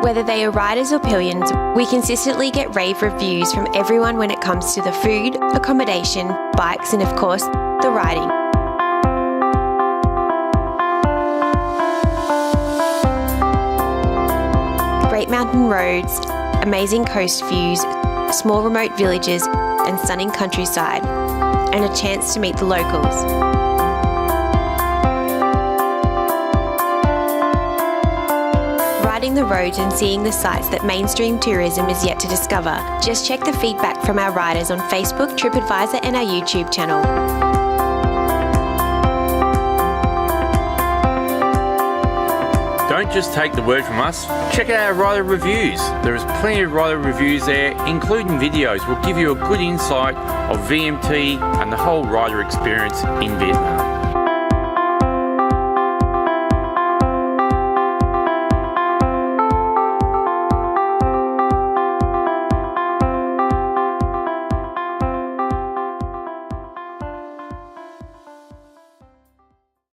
Whether they are riders or pillions, we consistently get rave reviews from everyone when it comes to the food, accommodation, bikes and of course, the riding. Great mountain roads, amazing coast views, small remote villages and stunning countryside, and a chance to meet the locals. Riding the roads and seeing the sights that mainstream tourism is yet to discover. Just check the feedback from our riders on Facebook, TripAdvisor and our YouTube channel. Don't just take the word from us, check out our rider reviews. There is plenty of rider reviews there, including videos. We'll give you a good insight of VMT and the whole rider experience in Vietnam.